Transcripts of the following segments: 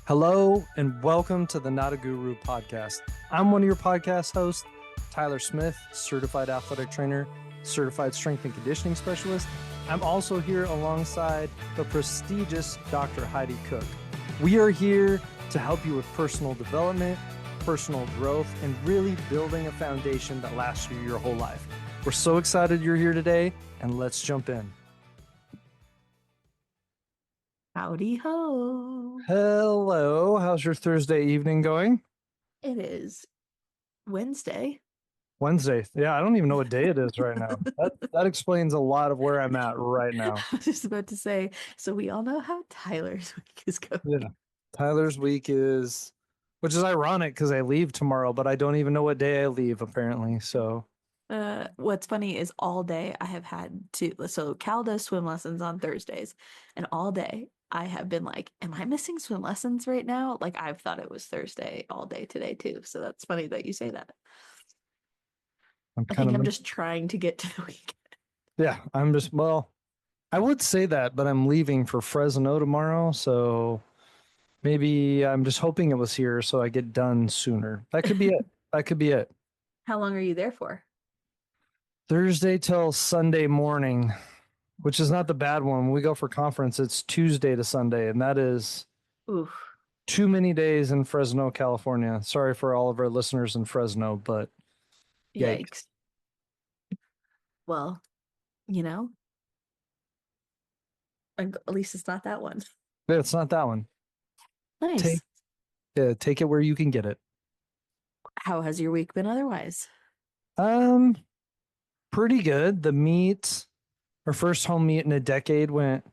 Hello and welcome to the Not a Guru podcast. I'm one of your podcast hosts, Tyler Smith, certified athletic trainer, certified strength and conditioning specialist. I'm also here alongside the prestigious Dr. Heidi Cook. We are here to help you with personal development, personal growth, and really building a foundation that lasts you your whole life. We're so excited you're here today, and let's jump in. Howdy ho. Hello, how's your Thursday evening going? It is Wednesday. Wednesday. Yeah, I don't even know what day it is right now. That explains a lot of where I'm at right now. I was just about to say, so we all know how Tyler's week is going. Yeah. Tyler's week is, which is ironic because I leave tomorrow, but I don't even know what day I leave apparently. So, What's funny is all day I have had so Cal does swim lessons on Thursdays, and all day I have been like, am I missing swim lessons right now? Like I've thought it was Thursday all day today too. So that's funny that you say that. I'm I kind think of, I'm just trying to get to the weekend. yeah, well, I would say that, but I'm leaving for Fresno tomorrow. So maybe I'm just hoping it was here so I get done sooner. That could be it. That could be it. How long are you there for? Thursday till Sunday morning, which is not the bad one. When we go for conference, it's Tuesday to Sunday, and that is Oof. too many days in Fresno, California. Sorry for all of our listeners in Fresno, but yikes. Yikes. Well, you know, at least it's not that one. Yeah, it's not that one. Nice. Take take it where you can get it. How has your week been otherwise? Um, Pretty good. The meet, our first home meet in a decade went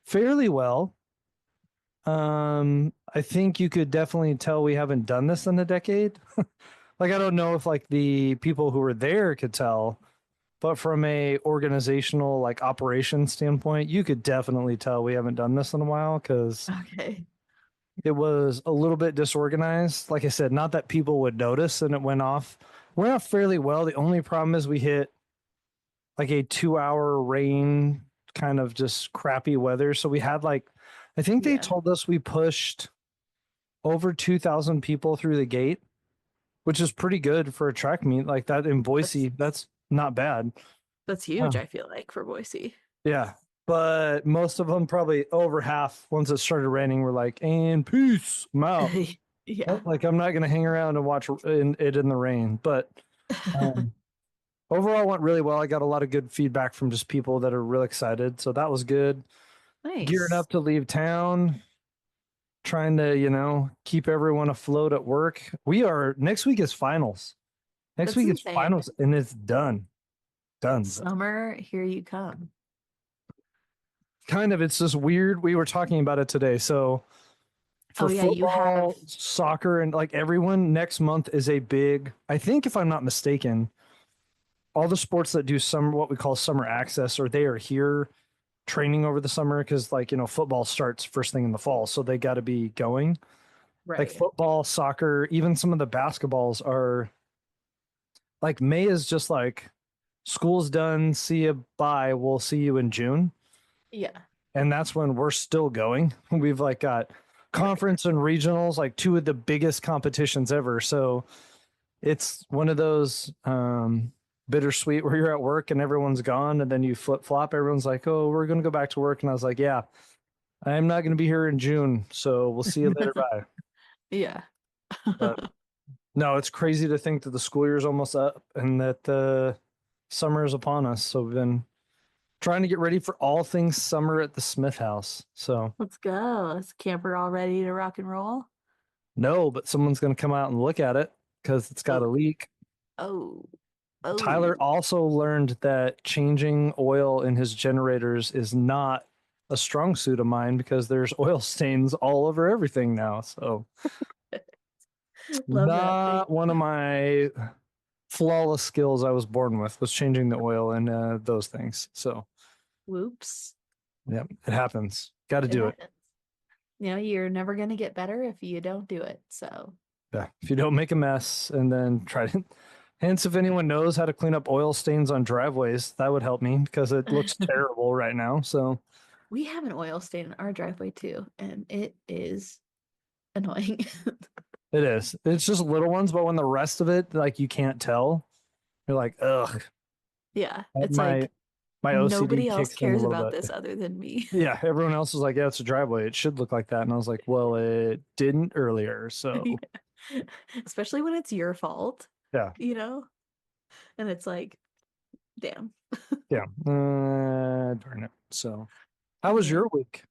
fairly well. I think you could definitely tell we haven't done this in a decade. Like I don't know if like the people who were there could tell, but from a organizational like operation standpoint, you could definitely tell we haven't done this in a while because Okay. it was a little bit disorganized. Like I said, not that people would notice, and it went off fairly well. The only problem is we hit like a 2 hour rain, kind of just crappy weather. So we had like, I think they Yeah. told us we pushed over 2,000 people through the gate, which is pretty good for a track meet like that in That's Boise. That's not bad. that's Uh, huge, I feel like, for Boise. yeah. But most of them, probably over half, once it started raining, were like, and peace, I'm out. Yeah. Like, I'm not going to hang around and watch it in the rain. But um, overall, went really well. I got a lot of good feedback from just people that are really excited. So that was good. Gearing Nice. up to leave town, trying to, keep everyone afloat at work. Next week is finals. Next That's week is insane. finals and it's done. Done. Summer, here you come. Kind of, it's just weird. We were talking about it today. So Oh for yeah, you have football, soccer, and like everyone, next month is a big, I think if I'm not mistaken, all the sports that do what we call summer access, or they are here training over the summer because like, football starts first thing in the fall. So they got to be going. Like right. football, soccer, even some of the basketballs are like May is just like school's done. See you. Bye. We'll see you in June. Yeah. And that's when we're still going. We've like got Right. conference and regionals, like two of the biggest competitions ever. So it's one of those bittersweet where you're at work and everyone's gone, and then you flip flop. Everyone's like, "Oh, we're gonna go back to work," and I was like, "Yeah, I'm not gonna be here in June, so we'll see you later. Bye." Yeah. But no, it's crazy to think that the school year is almost up and that the summer is upon us. So we've been trying to get ready for all things summer at the Smith house. So Let's go. Is camper all ready to rock and roll? no, but someone's going to come out and look at it because it's got a Oh, leak. oh, Tyler oh. also learned that changing oil in his generators is not a strong suit of mine because there's oil stains all over everything now. So Love that. not one of my flawless skills I was born with was changing the oil and those things. So Whoops. yeah, it happens. Got to It do it. happens. You're never gonna get better if you don't do it. So Yeah. If you don't make a mess and then try to, hence, if anyone knows how to clean up oil stains on driveways, that would help me because it looks terrible right now. So we have an oil stain in our driveway too, and it is annoying. It is. It's just little ones, but when the rest of it, like you can't tell, you're like, ugh. Yeah, it's My like my OCD nobody else kicks in a cares little about bit. this other than me. Yeah, everyone else was like, yeah, it's a driveway. It should look like that. And I was like, well, it didn't earlier. So Yeah. Especially when it's your fault, yeah, you know? And it's like, damn. yeah. Darn it. So how was Yeah. your week?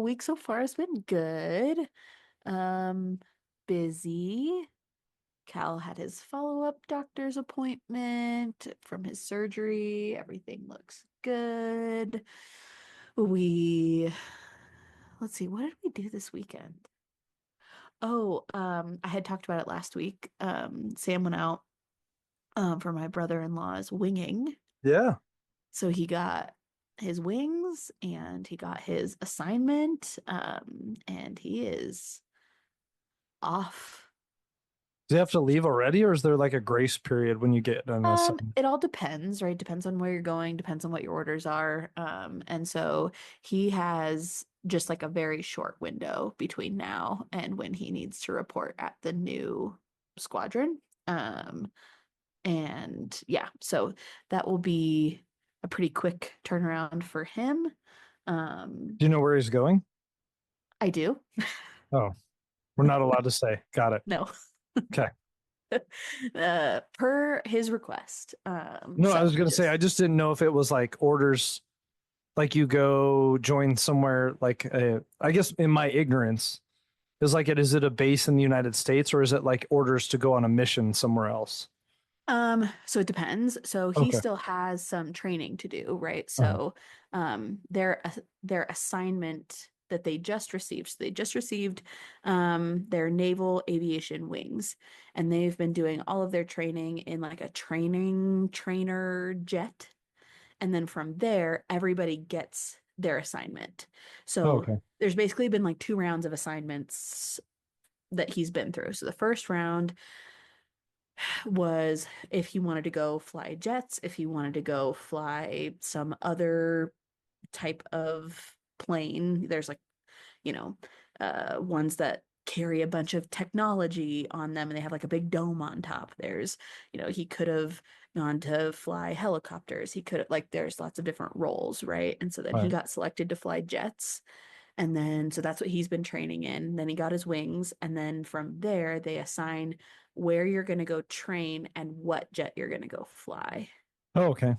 Week so far has been good. Um, busy. Cal had his follow-up doctor's appointment from his surgery. Everything looks good. We, let's see, what did we do this weekend? Oh, I had talked about it last week. Sam went out for my brother-in-law's winging. Yeah. So he got his wings and he got his assignment. And he is off. Do you have to leave already, or is there like a grace period when you get an assignment? It all depends, right? Depends on where you're going, depends on what your orders are. And so he has just like a very short window between now and when he needs to report at the new squadron. And yeah, so that will be a pretty quick turnaround for him. Um, Do you know where he's going? I do. Oh, we're not allowed to say. Got it. No. Okay. Per his request. No, I So was gonna say I just just didn't know if it was like orders, like you go join somewhere, like I guess in my ignorance, is like is it a base in the United States or is it like orders to go on a mission somewhere else? so it depends. So he Okay. still has some training to do, right? Uh-huh. So their assignment that they just received. So they just received their naval aviation wings, and they've been doing all of their training in like a training trainer jet. And then from there, everybody gets their assignment. Oh, So okay. there's basically been like two rounds of assignments that he's been through. So the first round was if he wanted to go fly jets, if he wanted to go fly some other type of plane. There's like, you know, ones that carry a bunch of technology on them and they have like a big dome on top. There's, he could have gone to fly helicopters. He could have, like, there's lots of different roles, right? And so then All he right. got selected to fly jets. And then, so that's what he's been training in. Then he got his wings. And then from there, they assign where you're going to go train and what jet you're going to go fly. Oh, okay.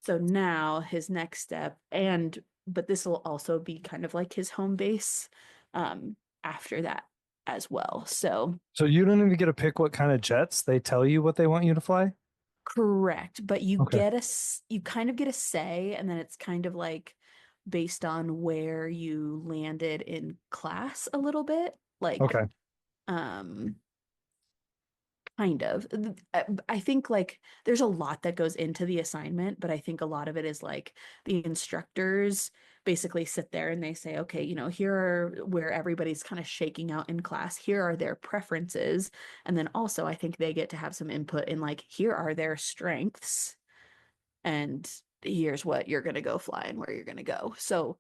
So now his next step, but this will also be kind of like his home base after that as well. So So you don't even get to pick what kind of jets. They tell you what they want you to fly? correct, but Okay. you kind of get a say, and then it's kind of like based on where you landed in class a little bit. Like, Okay. um, kind of. I think like there's a lot that goes into the assignment, but I think a lot of it is like the instructors basically sit there and they say, okay, here are where everybody's kind of shaking out in class. Here are their preferences. And then also, I think they get to have some input in like, here are their strengths and here's what you're going to go fly and where you're going to go. So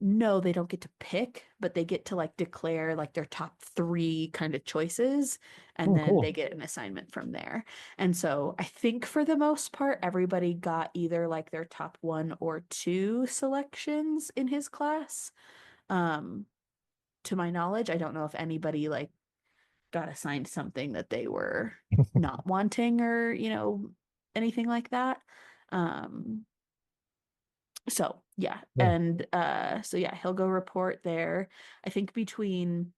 no, they don't get to pick, but they get to like declare like their top three kind of choices, and Oh, then cool. they get an assignment from there. And so I think for the most part, everybody got either like their top one or two selections in his class. Um, to my knowledge, I don't know if anybody like got assigned something that they were not wanting or, anything like that. Um, so yeah, Yeah. and so yeah, he'll go report there. I think between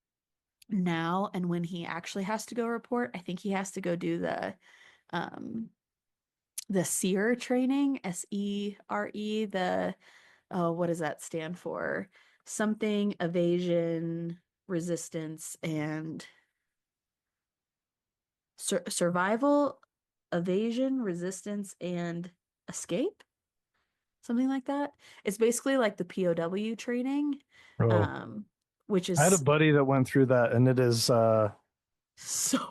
now and when he actually has to go report, I think he has to go do um the SERE training, SERE, what does that stand for? Something evasion, resistance, and survival, evasion, resistance, and escape, something like that. It's basically like the POW training, Oh, um, which I had a is buddy that went through that and it is so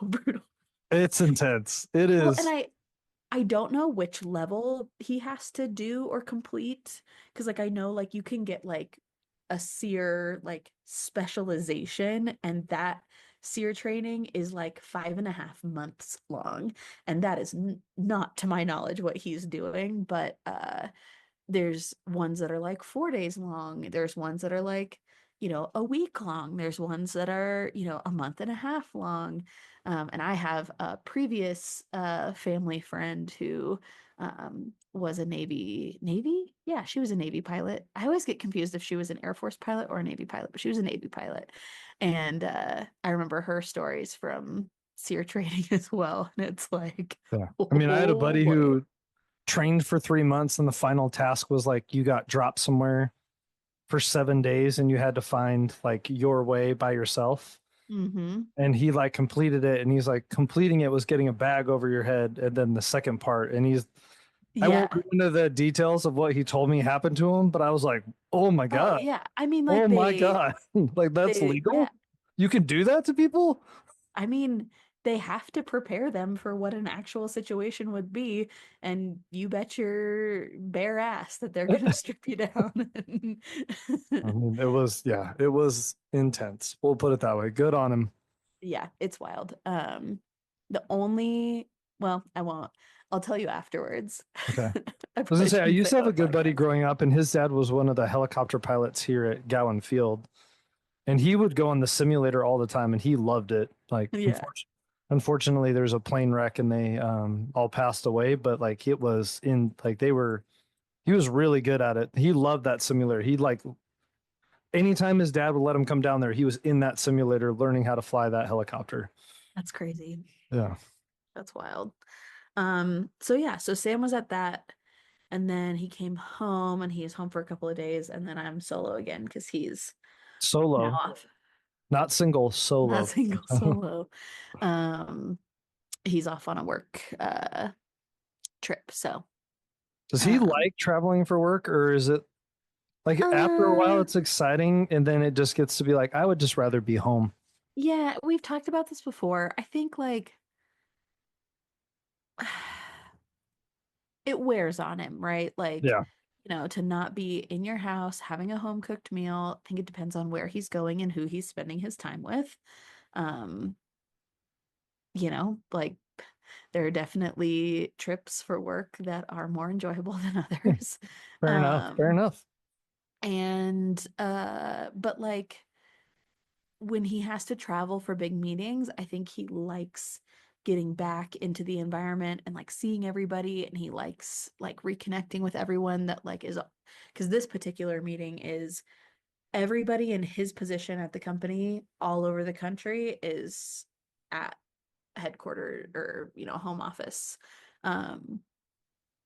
brutal. it's intense. It Well, and is. I don't know which level he has to do or complete because like I know like you can get like a SEER like specialization, and that SEER training is like 5.5 months long. And that is not, to my knowledge, what he's doing, but there's ones that are like 4 days long. There's ones that are like, a week long. There's ones that are, a month and a half long. And I have a previous family friend who was a Navy? Yeah, she was a Navy pilot. I always get confused if she was an Air Force pilot or a Navy pilot, but she was a Navy pilot. And I remember her stories from SEER training as well. And it's like, Yeah. I mean, I had a oh buddy boy. who trained for 3 months, and the final task was like you got dropped somewhere for 7 days and you had to find like your way by yourself. Mm-hmm. And he like completed it, and he's like completing it was getting a bag over your head. And then the second part, and I won't go Yeah. into the details of what he told me happened to him, but I was like, oh my Oh God. yeah. I mean, Oh like my God. Like that's yeah. legal? You can do that to people? I mean, they have to prepare them for what an actual situation would be, and you bet your bare ass that they're gonna strip you down. I mean, it was, yeah, it was intense. We'll put it that way. Good on him. Yeah, it's wild. The only, well, I won't. I'll tell you afterwards. Okay. I I was gonna probably say, I shouldn't used say to it have a on good buddy podcast. growing up, and his dad was one of the helicopter pilots here at Gowan Field. And he would go on the simulator all the time, and he loved it. Like, Yeah, unfortunately, there's a plane wreck, and they all passed away. But like, it was in like they were. He was really good at it. He loved that simulator. He like anytime his dad would let him come down there, he was in that simulator learning how to fly that helicopter. that's crazy. Yeah. That's wild. So yeah, so Sam was at that, and then he came home and he was home for a couple of days, and then I'm solo again because he's now Solo, off. not single, Not solo. single solo. Um, he's off on a work trip. So Does he um like traveling for work, or is it like after a while uh it's exciting and then it just gets to be like I would just rather be home? yeah, we've talked about this before. I think like it wears on him, right? Like, Yeah. to not be in your house having a home cooked meal. I think it depends on where he's going and who he's spending his time with. Um, like there are definitely trips for work that are more enjoyable than others. Fair enough. Fair Um, enough. and but like when he has to travel for big meetings, I think he likes getting back into the environment and like seeing everybody, and he likes like reconnecting with everyone that like is, because this particular meeting is everybody in his position at the company all over the country is at headquarters or home office um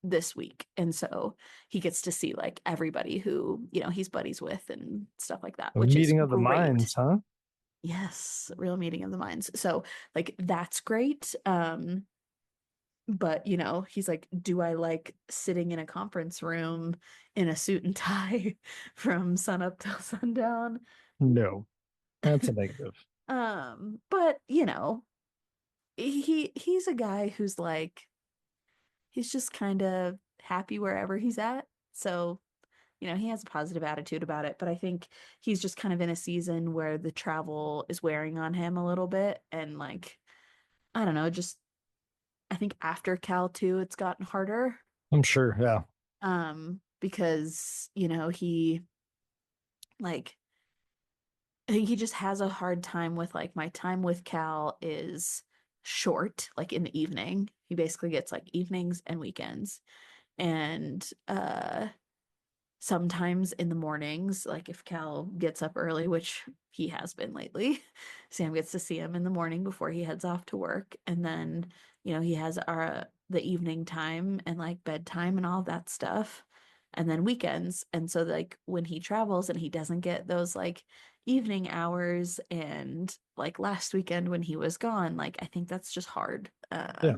this week. And so he gets to see like everybody who he's buddies with and stuff like that, A which is meeting of the great. minds, huh? Yes, real meeting of the minds. So like that's great. But he's like, do I like sitting in a conference room in a suit and tie from sun up till sundown? No, that's a negative. But he's a guy who's like he's just kind of happy wherever he's at. So, he has a positive attitude about it, but I think he's just kind of in a season where the travel is wearing on him a little bit. And like, I don't know, just I think after Cal too, it's gotten harder. I'm sure. Yeah. Because, he like I think he just has a hard time with like my time with Cal is short, like in the evening. He basically gets like evenings and weekends. And sometimes in the mornings, like if Cal gets up early, which he has been lately, Sam gets to see him in the morning before he heads off to work. And then, he has our the evening time and like bedtime and all that stuff. And then weekends. And so like when he travels and he doesn't get those like evening hours, and like last weekend when he was gone, like I think that's just hard. Yeah.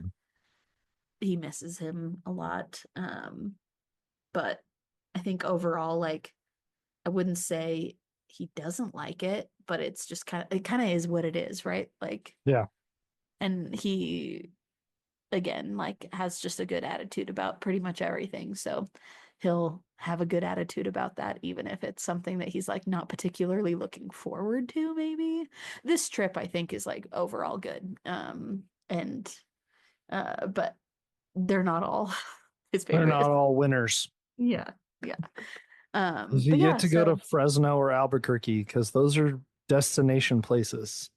He misses him a lot. But I think overall, like, I wouldn't say he doesn't like it, but it's just it kind of is what it is, right? Like, Yeah. and he, again, like, has just a good attitude about pretty much everything. So he'll have a good attitude about that, even if it's something that he's like not particularly looking forward to, maybe. This trip, I think, is like overall good. And but they're not all his They're favorite. not all winners. Yeah, yeah. Does he But get yeah, to go to so Fresno or Albuquerque? Because those are destination places.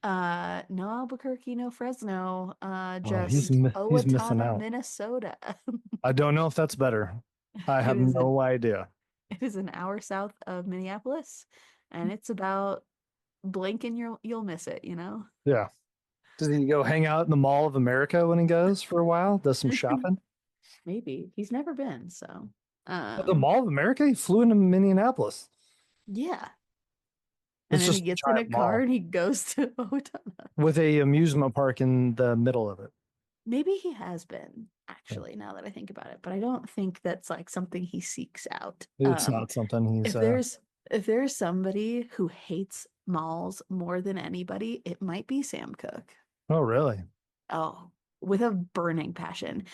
no Albuquerque, no Fresno, Oh, just he's missing Owatonna, out. Minnesota. I don't know if that's better. I It have is no idea. it is an hour south of Minneapolis, and it's about blink and you'll miss it, you know? Yeah. Does he go hang out in the Mall of America when he goes for a while? Does some shopping? Maybe. He's never been, so At the um Mall of America? He flew into Minneapolis. yeah. And It's then he just a gets in a giant car mall and he goes to Owatonna. with a amusement park in the middle of it. Maybe he has been, actually, now that I think about it, but I don't think that's like something he seeks out. It's not something he's If there's somebody who hates malls more than anybody, it might be Sam Cooke. oh really? Oh, with a burning passion.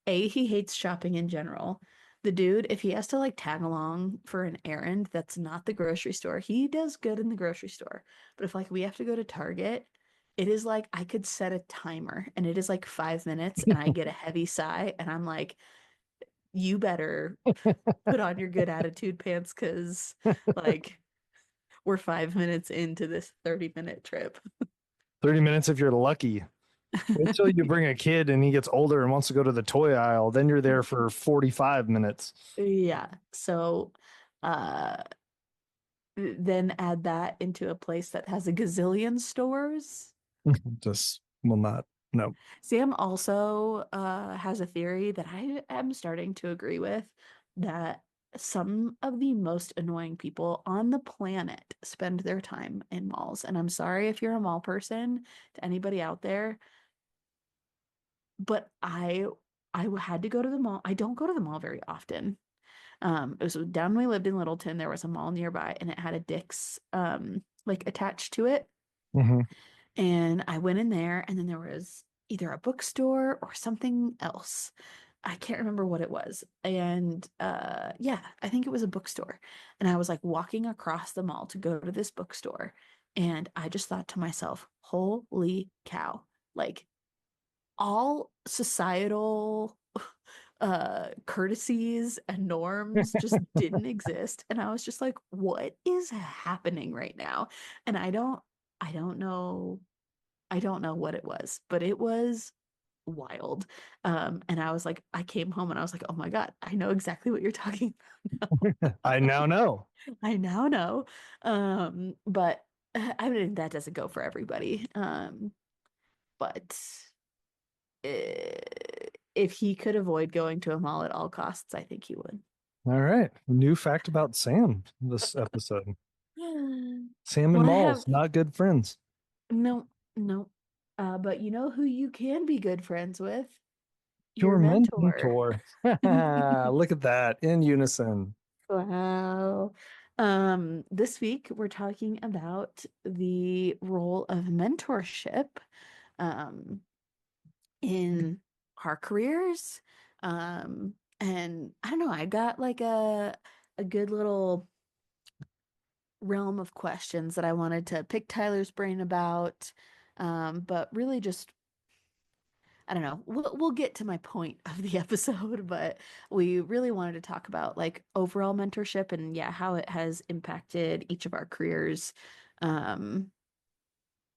He hates shopping in general. The dude, if he has to like tag along for an errand that's not the grocery store, he does good in the grocery store. But if like we have to go to Target, it is like I could set a timer and it is like 5 minutes and I get a heavy sigh and I'm like, you better put on your good attitude pants because like we're 5 minutes into this 30-minute trip. 30 minutes if you're lucky. Wait till you bring a kid and he gets older and wants to go to the toy aisle. Then you're there for 45 minutes. Yeah. So uh then add that into a place that has a gazillion stores. Just will not. No. Sam also has a theory that I am starting to agree with that some of the most annoying people on the planet spend their time in malls. And I'm sorry if you're a mall person, to anybody out there, but I had to go to the mall. I don't go to the mall very often. It was down when we lived in Littleton. There was a mall nearby, and it had a Dick's like attached to it. Hmm. And I went in there, and then there was either a bookstore or something else. I can't remember what it was. And yeah, I think it was a bookstore. And I was like walking across the mall to go to this bookstore, and I just thought to myself, "Holy cow!" Like all societal courtesies and norms just didn't exist, and I was just like, what is happening right now? And I don't know what it was, but it was wild. And I was like, I came home and I was like, oh my God, I know exactly what you're talking I now know. about. I now know. But I mean that doesn't go for everybody. But if he could avoid going to a mall at all costs, I think he would. All right. New fact about Sam this episode. Sam and Well, I have malls, not good friends. no, no. But you know who you can be good friends with? Your Your mentor. mentor. Look at that in unison. Wow. This week we're talking about the role of mentorship um in our careers. And I don't know, I got like a good little realm of questions that I wanted to pick Tyler's brain about. But really just I don't know. We'll get to my point of the episode, but we really wanted to talk about like overall mentorship and yeah, how it has impacted each of our careers um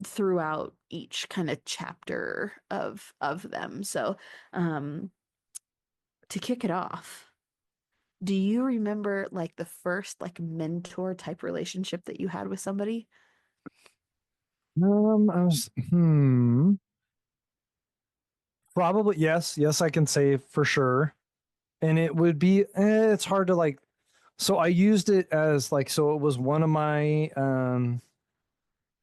throughout each kind of chapter of them. So, um to kick it off, do you remember like the first like mentor type relationship that you had with somebody? I was probably yes, yes, I can say for sure. And it would be it's hard to like so I used it as like so it was one of my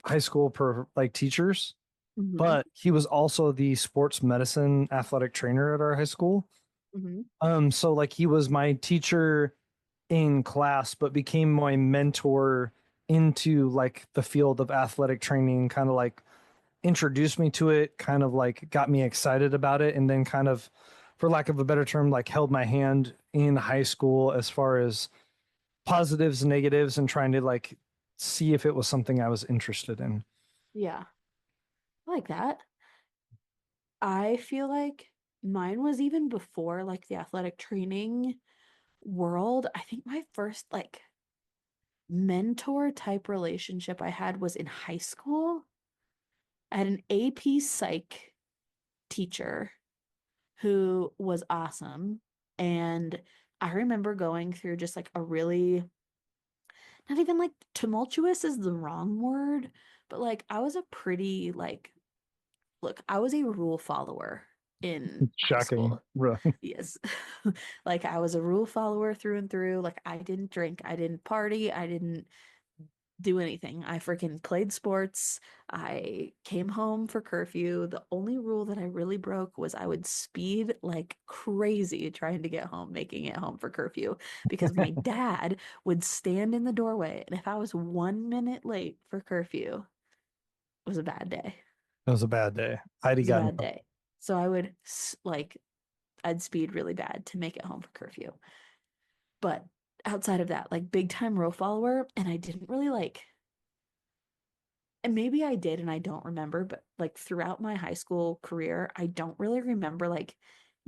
high school per like teachers, Mm-hmm. but he was also the sports medicine athletic trainer at our high school. Mm-hmm. So like he was my teacher in class, but became my mentor into like the field of athletic training, kind of like introduced me to it, kind of like got me excited about it, and then kind of for lack of a better term, like held my hand in high school as far as positives and negatives and trying to like see if it was something I was interested in. Yeah. I like that. I feel like mine was even before like the athletic training world. I think my first like mentor type relationship I had was in high school. I had an AP psych teacher who was awesome. And I remember going through just like a really, not even like tumultuous is the wrong word, but like I was a pretty like, look, I was a rule follower in high Shocking. school. Really. Yes. Like I was a rule follower through and through. Like I didn't drink, I didn't party, I didn't do anything. I freaking played sports. I came home for curfew. The only rule that I really broke was I would speed like crazy trying to get home, making it home for curfew because my dad would stand in the doorway. And if I was 1 minute late for curfew, it was a bad day. It was a bad day. It Heidi was a got in bad day. So I would like, I'd speed really bad to make it home for curfew. But outside of that, like big time rule follower, and I didn't really like, and maybe I did and I don't remember, but like throughout my high school career, I don't really remember like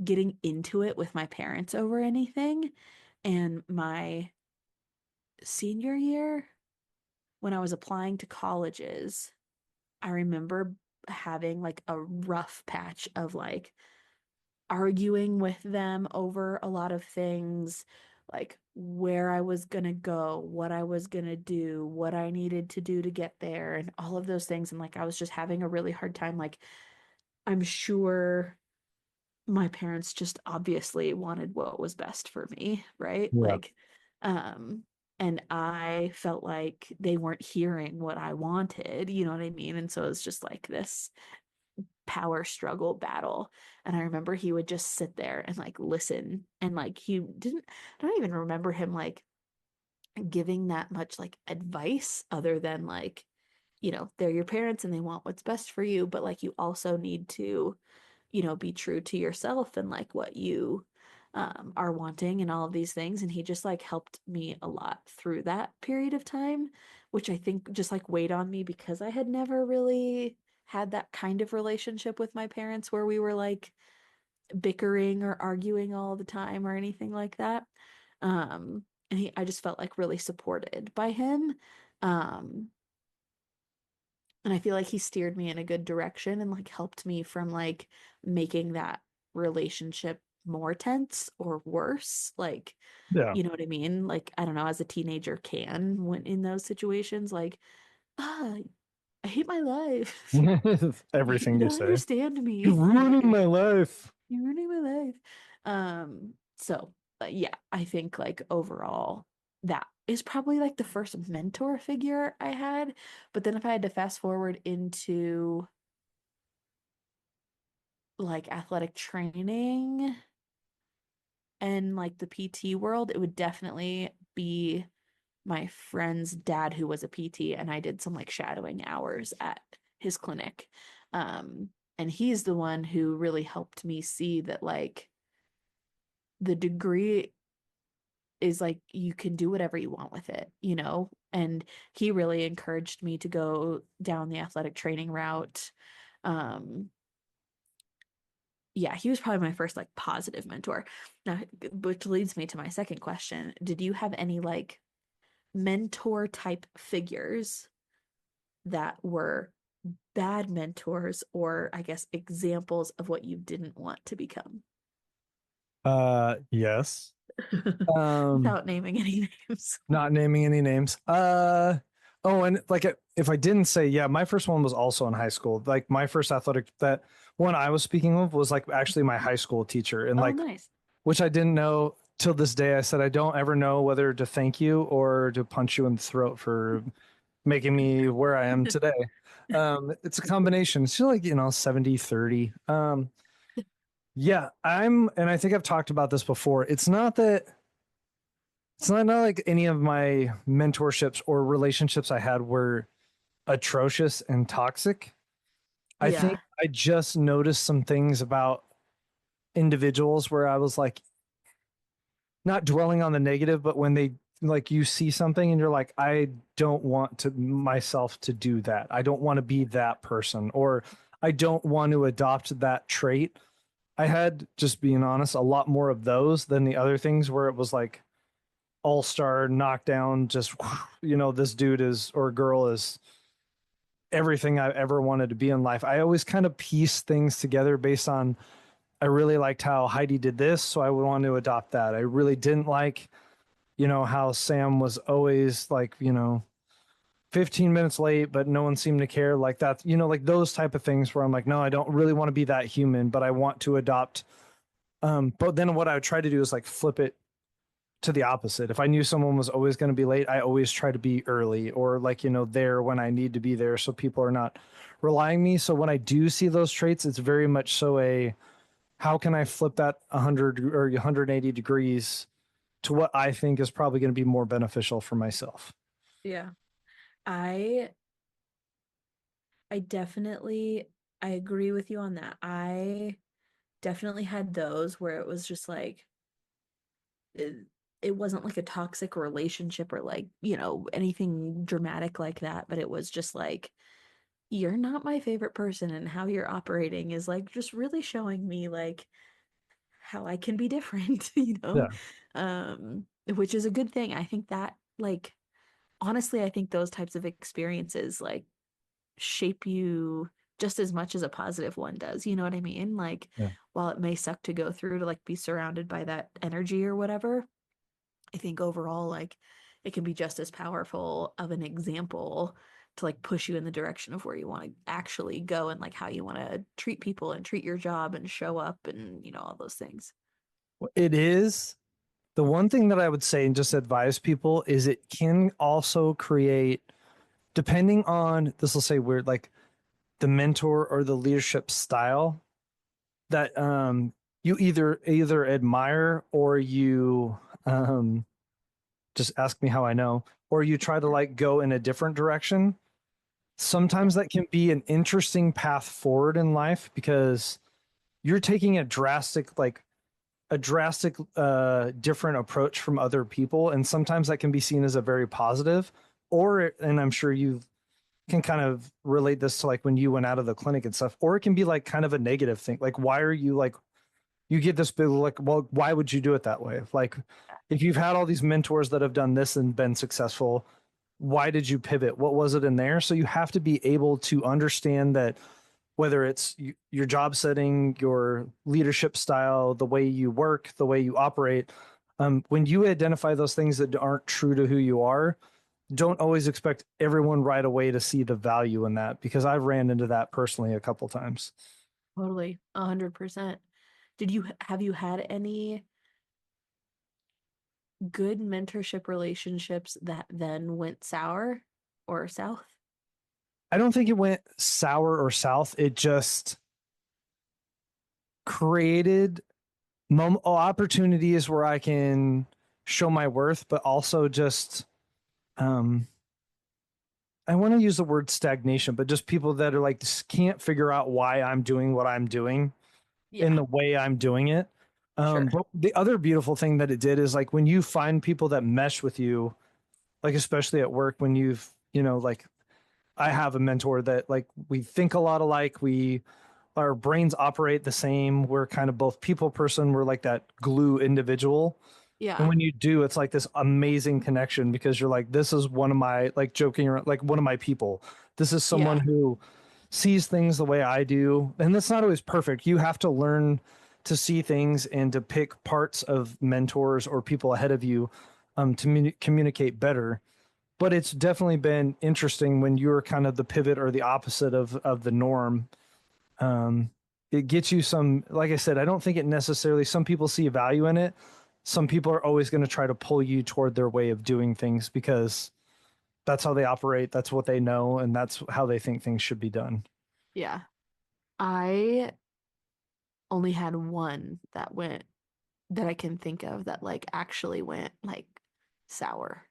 getting into it with my parents over anything. And my senior year, when I was applying to colleges, I remember having like a rough patch of like arguing with them over a lot of things, like where I was gonna go, what I was gonna do, what I needed to do to get there, and all of those things. And like I was just having a really hard time. Like I'm sure my parents just obviously wanted what was best for me, right? yeah. Like, um, and I felt like they weren't hearing what I wanted, you know what I mean? And so it was just like this power struggle battle. And I remember he would just sit there and like listen. And like he didn't, I don't even remember him like giving that much like advice other than like, you know, they're your parents and they want what's best for you. But like you also need to, you know, be true to yourself and like what you are wanting and all of these things. And he just like helped me a lot through that period of time, which I think just like weighed on me because I had never really had that kind of relationship with my parents where we were like bickering or arguing all the time or anything like that. And I just felt like really supported by him. Um, and I feel like he steered me in a good direction and like helped me from like making that relationship more tense or worse. Like, Yeah. you know what I mean? Like, I don't know, as a teenager can when in those situations, like, ah, I hate my life. You Everything you don't say. understand You're me. ruining my life. You're ruining my life. So yeah, I think like overall that is probably like the first mentor figure I had. But then if I had to fast forward into like athletic training and like the PT world, it would definitely be my friend's dad who was a PT and I did some like shadowing hours at his clinic. And he's the one who really helped me see that like the degree is like you can do whatever you want with it, you know? And he really encouraged me to go down the athletic training route. Um, yeah, he was probably my first like positive mentor. Now, which leads me to my second question. Did you have any like mentor type figures that were bad mentors or I guess examples of what you didn't want to become? Yes. Um, Without naming any names. not naming any names. Oh, and like if I didn't say, yeah, my first one was also in high school. Like my first athletic that one I was speaking of was like actually my high school teacher, and Oh, like nice. which I didn't know till this day. I said I don't ever know whether to thank you or to punch you in the throat for making me where I am today. It's a combination. It's just like, 70-30. Yeah, and I think I've talked about this before. It's not like any of my mentorships or relationships I had were atrocious and toxic. I think Yeah. I just noticed some things about individuals where I was like, not dwelling on the negative, but when they like you see something and you're like, I don't want to myself to do that. I don't want to be that person, or I don't want to adopt that trait. I had, just being honest, a lot more of those than the other things where it was like all-star knockdown, just this dude is or girl is everything I've ever wanted to be in life. I always kind of piece things together based on I really liked how Heidi did this, so I would want to adopt that. I really didn't like, how Sam was always like, 15 minutes late, but no one seemed to care. Like that, like those type of things where I'm like, no, I don't really want to be that human, but I want to adopt. But then what I would try to do is like flip it to the opposite. If I knew someone was always going to be late, I always try to be early or like, there when I need to be there so people are not relying me. So when I do see those traits, it's very much so a how can I flip that 100 or 180 degrees to what I think is probably going to be more beneficial for myself. Yeah. I I definitely I agree with you on that. I definitely had those where it was just like it, it wasn't like a toxic relationship or like, anything dramatic like that, but it was just like you're not my favorite person and how you're operating is like just really showing me like how I can be different, Yeah. which is a good thing. I think that like honestly, I think those types of experiences like shape you just as much as a positive one does. You know what I mean? Like, Yeah. while it may suck to go through to like be surrounded by that energy or whatever, I think overall, like, it can be just as powerful of an example to like push you in the direction of where you want to actually go and like how you want to treat people and treat your job and show up and, all those things. It is. The one thing that I would say and just advise people is it can also create, depending on this will say weird, like the mentor or the leadership style that you either admire or you just ask me how I know, or you try to like go in a different direction. Yeah. Sometimes that can be an interesting path forward in life because you're taking a drastic different approach from other people, and sometimes that can be seen as a very positive, or and I'm sure you can kind of relate this to like when you went out of the clinic and stuff, or it can be like kind of a negative thing, like why are you like you get this big like, well, why would you do it that way? Like if you've had all these mentors that have done this and been successful, why did you pivot? What was it in there? So you have to be able to understand that whether it's your job setting, your leadership style, the way you work, the way you operate, when you identify those things that aren't true to who you are, don't always expect everyone right away to see the value in that because I've ran into that personally a couple times. Totally. 100%. Have you had any good mentorship relationships that then went sour or south? I don't think it went sour or south. It just created opportunities where I can show my worth, but also just um, I want to use the word stagnation, but just people that are like just can't figure out why I'm doing what I'm doing in Yeah, the way I'm doing it. sure. But the other beautiful thing that it did is like when you find people that mesh with you, like especially at work, when you've, like I have a mentor that like we think a lot alike. Our brains operate the same. We're kind of both people person. We're like that glue individual. And Yeah, when you do, it's like this amazing connection because you're like, this is one of my like joking around, like one of my people. This is someone yeah, who sees things the way I do. And that's not always perfect. You have to learn to see things and to pick parts of mentors or people ahead of you to communicate better. But it's definitely been interesting when you're kind of the pivot or the opposite of the norm. Um, it gets you some, like I said, I don't think it necessarily, some people see value in it. Some people are always going to try to pull you toward their way of doing things because that's how they operate. That's what they know. And that's how they think things should be done. yeah. I only had one that I can think of that like actually went like sour.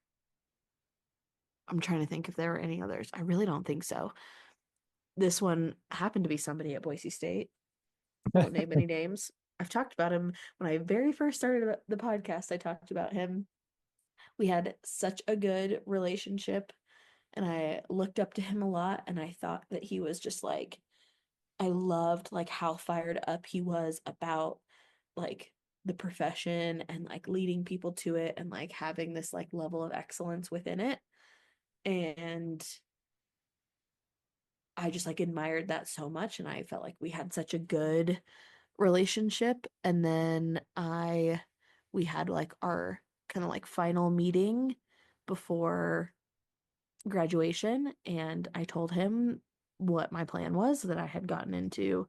I'm trying to think if there were any others. I really don't think so. This one happened to be somebody at Boise State. Won't name any names. I've talked about him when I very first started the podcast. I talked about him. We had such a good relationship, and I looked up to him a lot, and I thought that he was just like, I loved like how fired up he was about like the profession and like leading people to it and like having this like level of excellence within it. And I just like admired that so much, and I felt like we had such a good relationship. And then we had like our kind of like final meeting before graduation, and I told him what my plan was, that I had gotten into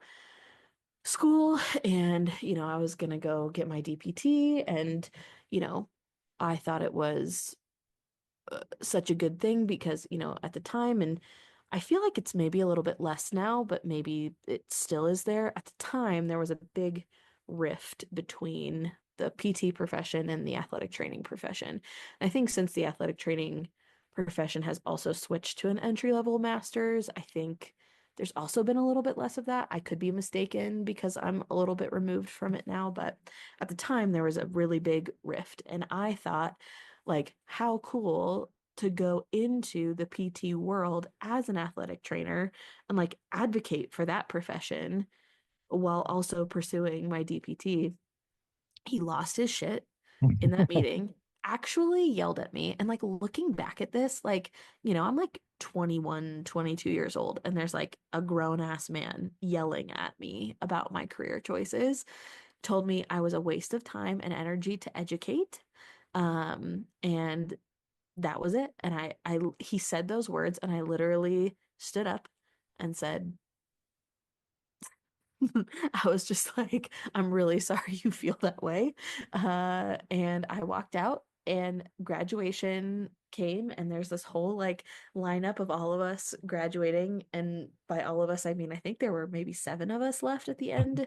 school and, I was gonna go get my DPT, and, you know, I thought it was such a good thing because, at the time, and I feel like it's maybe a little bit less now, but maybe it still is there. At the time, there was a big rift between the PT profession and the athletic training profession. I think since the athletic training profession has also switched to an entry-level master's, I think there's also been a little bit less of that. I could be mistaken because I'm a little bit removed from it now, but at the time there was a really big rift. And I thought, like, how cool to go into the PT world as an athletic trainer and like advocate for that profession while also pursuing my DPT. He lost his shit in that meeting, actually yelled at me. And like looking back at this, like, I'm like 21, 22 years old, and there's like a grown ass man yelling at me about my career choices, told me I was a waste of time and energy to educate. And that was it. And he said those words, and I literally stood up and said, I was just like, I'm really sorry you feel that way. And I walked out, and graduation came, and there's this whole like lineup of all of us graduating. And by all of us, I mean, I think there were maybe 7 of us left at the end. I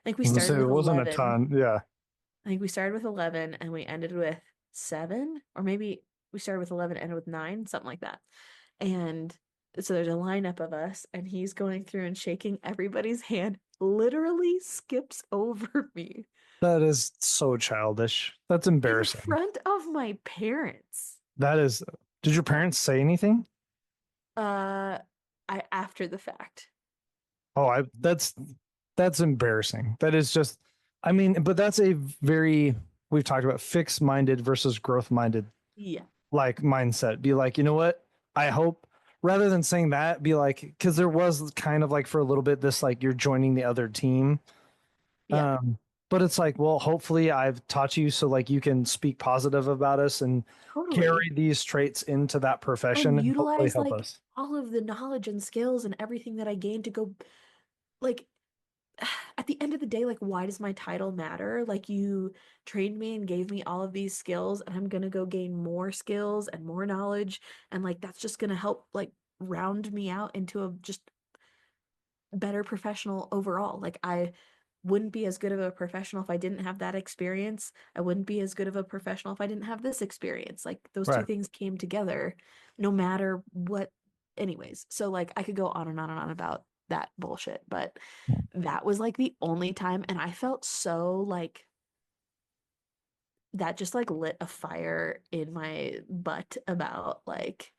think we started So it with wasn't a 11. ton. Yeah. I think we started with 11 and we ended with 7, or maybe we started with 11 and ended with 9, something like that. And so there's a lineup of us, and he's going through and shaking everybody's hand, literally skips over me That is so childish. That's in embarrassing. front of my parents. That is, did your parents say anything? Uh, after the fact. Oh, that's embarrassing. That is just, I mean, but that's a very, we've talked about fixed minded versus growth minded Yeah, like mindset. Be like, you know what? I hope rather than saying that, be like, because there was kind of like for a little bit this like you're joining the other team. yeah, Um, but it's like, well, hopefully I've taught you so like you can speak positive about us and totally. carry these traits into that profession And and hopefully utilize help like us. all of the knowledge and skills and everything that I gained to go like at the end of the day, like, why does my title matter? Like, you trained me and gave me all of these skills, and I'm gonna go gain more skills and more knowledge, and like that's just gonna help like round me out into a just better professional overall. Like, I wouldn't be as good of a professional if I didn't have that experience. I wouldn't be as good of a professional if I didn't have this experience. Like, those two Right. things came together no matter what. Anyways, so like I could go on and on and on about that bullshit, but that was like the only time, and I felt so like that just like lit a fire in my butt about like,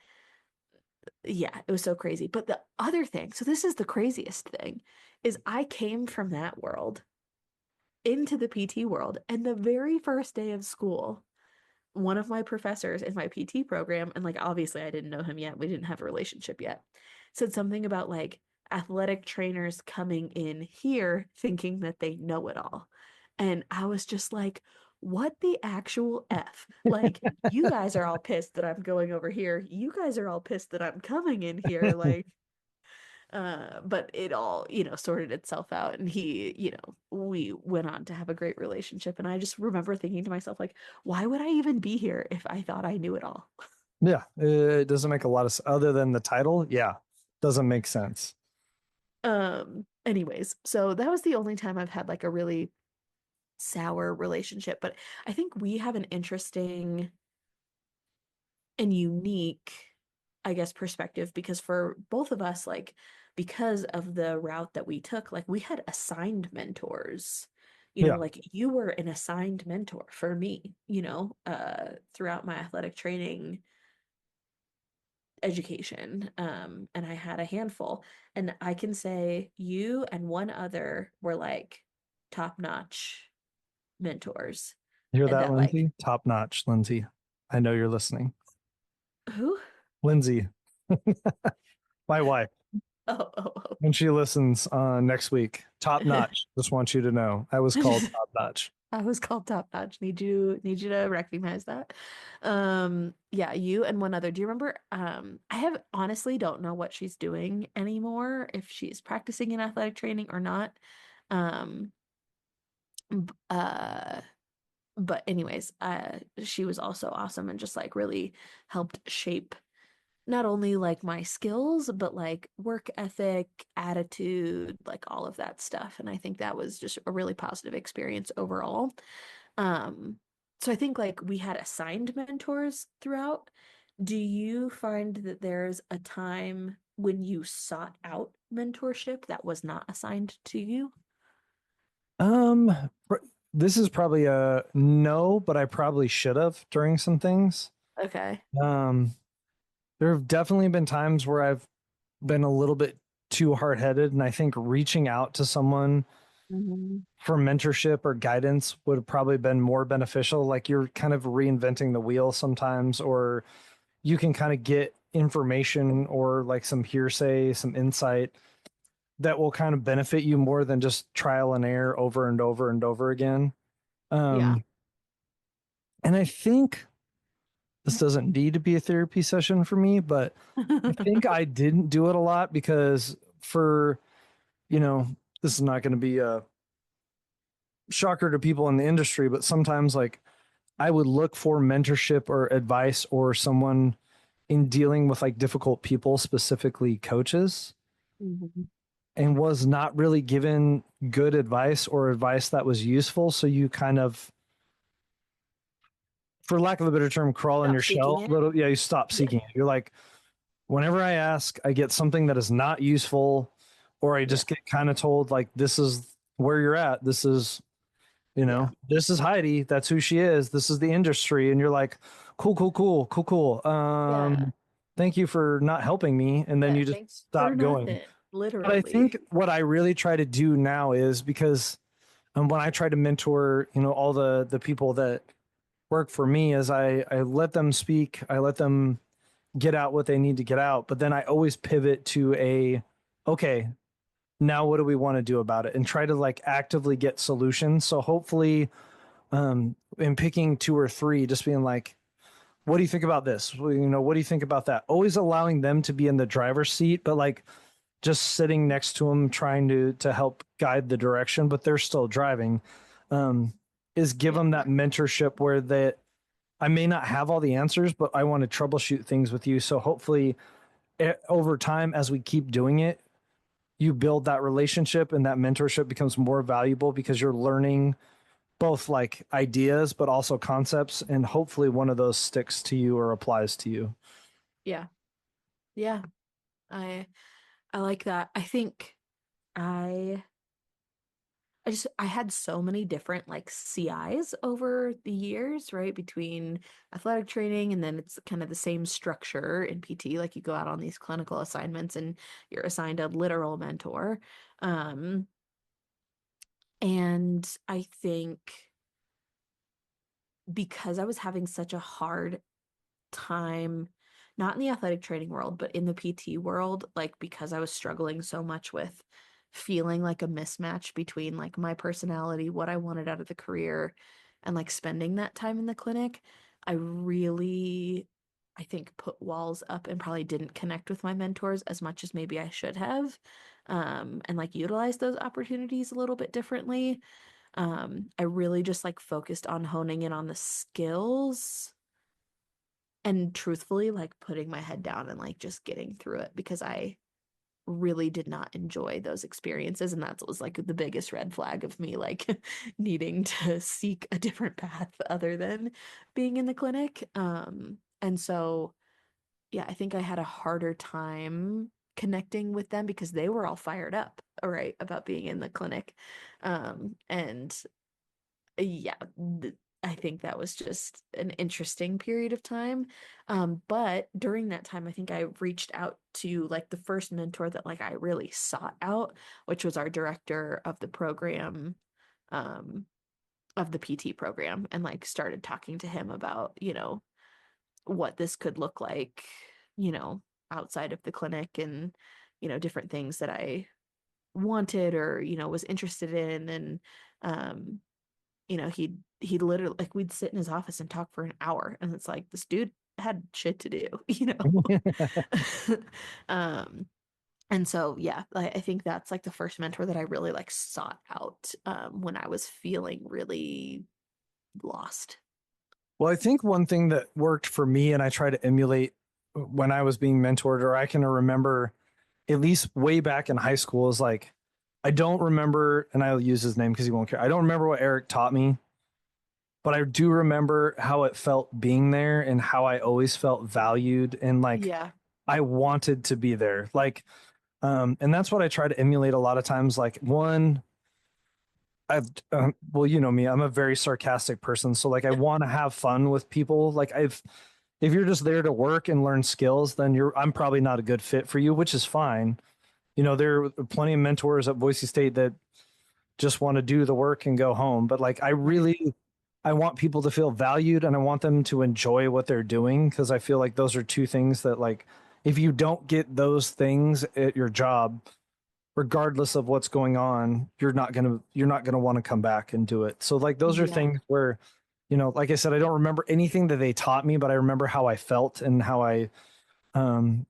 yeah, it was so crazy. But the other thing, so this is the craziest thing, is I came from that world into the PT world, and the very first day of school, one of my professors in my PT program, and like obviously I didn't know him yet, we didn't have a relationship yet, said something about like athletic trainers coming in here thinking that they know it all. And I was just like, what the actual F? Like, you guys are all pissed that I'm going over here. You guys are all pissed that I'm coming in here. Like, but it all, sorted itself out. And we went on to have a great relationship. And I just remember thinking to myself, like, why would I even be here if I thought I knew it all? Yeah. It doesn't make a lot of other than the title. Yeah. Doesn't make sense. Anyways, so that was the only time I've had like a really sour relationship. But I think we have an interesting and unique, I guess, perspective, because for both of us, like, because of the route that we took, like, we had assigned mentors Yeah. like you were an assigned mentor for me, throughout my athletic training education. And I had a handful. And I can say you and one other were like top-notch mentors. Hear And that, that like Lindsay? Top notch, Lindsay. I know you're listening. who? Lindsay, my wife, Oh, oh, when she listens next week, top notch. Just want you to know I was called oh. top notch. I was called top notch. Need you to recognize that. Yeah, you and one other. Do you remember? I have honestly don't know what she's doing anymore, if she's practicing in athletic training or not. Um, b- uh, but anyways, she was also awesome and just like really helped shape not only like my skills, but like work ethic, attitude, like all of that stuff. And I think that was just a really positive experience overall. Um, so I think like we had assigned mentors throughout. Do you find that there's a time when you sought out mentorship that was not assigned to you? Um, pr- this is probably a no, but I probably should have during some things. Okay. Um, there have definitely been times where I've been a little bit too hard headed, and I think reaching out to someone Mhm. for mentorship or guidance would have probably been more beneficial. Like you're kind of reinventing the wheel sometimes, or you can kind of get information or like some hearsay, some insight that will kind of benefit you more than just trial and error over and over and over again. Yeah. Um, and I think this doesn't need to be a therapy session for me, but I think I didn't do it a lot because for, you know, this is not going to be a shocker to people in the industry, but sometimes like I would look for mentorship or advice or someone in dealing with like difficult people, specifically coaches, Mhm. and was not really given good advice or advice that was useful. So you kind of, for lack of a better term, crawl in Stop your seeking shell. it. Little, yeah, you stop Yeah. seeking it. You're like, whenever I ask, I get something that is not useful, or I Yeah. just get kind of told like, this is where you're at. This is, Yeah. this is Heidi. That's who she is. This is the industry. And you're like, cool, cool, cool, cool, cool. Yeah. Thank you for not helping me. And then Yeah. you just Thanks for stop going. nothing. But I think Literally. what I really try to do now is because when I try to mentor, all the people that work for me is I let them speak, I let them get out what they need to get out, but then I always pivot to okay, now what do we want to do about it and try to like actively get solutions. So hopefully in picking two or three, just being like, what do you think about this? Well, what do you think about that? Always allowing them to be in the driver's seat, but like just sitting next to them, trying to help guide the direction, but they're still driving. Um, is give Yeah. them that mentorship where that I may not have all the answers, but I want to troubleshoot things with you. So hopefully, over time, as we keep doing it, you build that relationship and that mentorship becomes more valuable because you're learning both like ideas, but also concepts. And hopefully, one of those sticks to you or applies to you. Yeah. Yeah. I I like that. I think I I had so many different like CIs over the years, right? Between athletic training and then it's kind of the same structure in PT. Like you go out on these clinical assignments and you're assigned a literal mentor. Um, and I think because I was having such a hard time, not in the athletic training world, but in the PT world, like because I was struggling so much with feeling like a mismatch between like my personality, what I wanted out of the career, and like spending that time in the clinic, I really, I think, put walls up and probably didn't connect with my mentors as much as maybe I should have. And like utilize those opportunities a little bit differently. I really just like focused on honing in on the skills and truthfully like putting my head down and like just getting through it because I really did not enjoy those experiences, and that was like the biggest red flag of me like needing to seek a different path other than being in the clinic. And so yeah, I think I had a harder time connecting with them because they were all fired up, all right, about being in the clinic. And yeah, I think that was just an interesting period of time. But during that time, I think I reached out to like the first mentor that like I really sought out, which was our director of the program, um, of the PT program, and like started talking to him about, what this could look like, you know, outside of the clinic and, different things that I wanted or, was interested in. And, um, he'd literally like we'd sit in his office and talk for an hour, and it's like this dude had shit to do, um and so yeah, I think that's like the first mentor that I really like sought out when I was feeling really lost. Well, I think one thing that worked for me and I try to emulate when I was being mentored, or I can remember at least way back in high school, is like, I don't remember, and I'll use his name because he won't care. I don't remember what Eric taught me, but I do remember how it felt being there and how I always felt valued and like Yeah. I wanted to be there. Like, and that's what I try to emulate a lot of times. Like, one, well, you know me, I'm a very sarcastic person. So like, I want to have fun with people. Like if you're just there to work and learn skills, then I'm probably not a good fit for you, which is fine. You know, there are plenty of mentors at Boise State that just want to do the work and go home. But like, Right. I want people to feel valued and I want them to enjoy what they're doing. Cause I feel like those are two things that like, if you don't get those things at your job, regardless of what's going on, you're not going to want to come back and do it. So like, those are Yeah. things where, you know, like I said, I don't remember anything that they taught me, but I remember how I felt and how I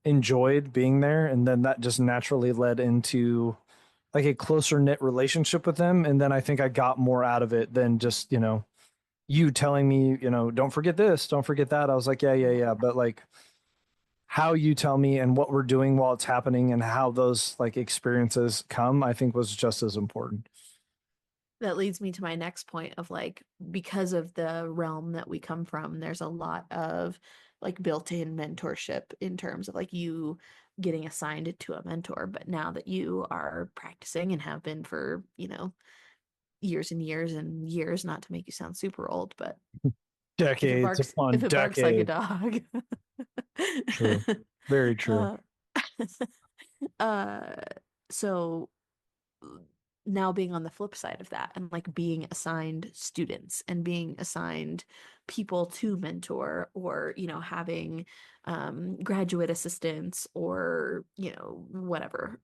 enjoyed being there. And then that just naturally led into like a closer knit relationship with them. And then I think I got more out of it than just, you know, you telling me, you know, don't forget this, don't forget that. I was like, yeah, yeah, Yeah. yeah. But like how you tell me and what we're doing while it's happening and how those like experiences come, I think was just as important. That leads me to my next point of like, because of the realm that we come from, there's a lot of like built-in mentorship in terms of like you getting assigned to a mentor. But now that you are practicing and have been for, years and years and years, not to make you sound super old, but Decades if upon it barks like a decades. dog. True. Very true. uh, uh, so now being on the flip side of that and like being assigned students and being assigned people to mentor or having graduate assistants or whatever,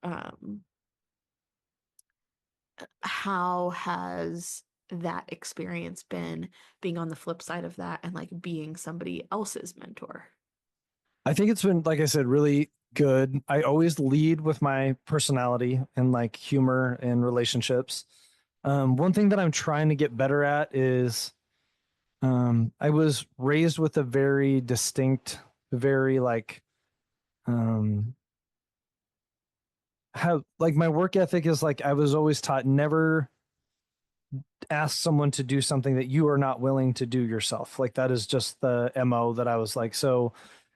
how has that experience been being on the flip side of that and like being somebody else's mentor? I think it's been, like I said, really good. I always lead with my personality and like humor and relationships. One thing that I'm trying to get better at is I was raised with a very distinct, very like, um, how like my work ethic is like I was always taught never ask someone to do something that you are not willing to do yourself. Like that is just the MO that I was like. So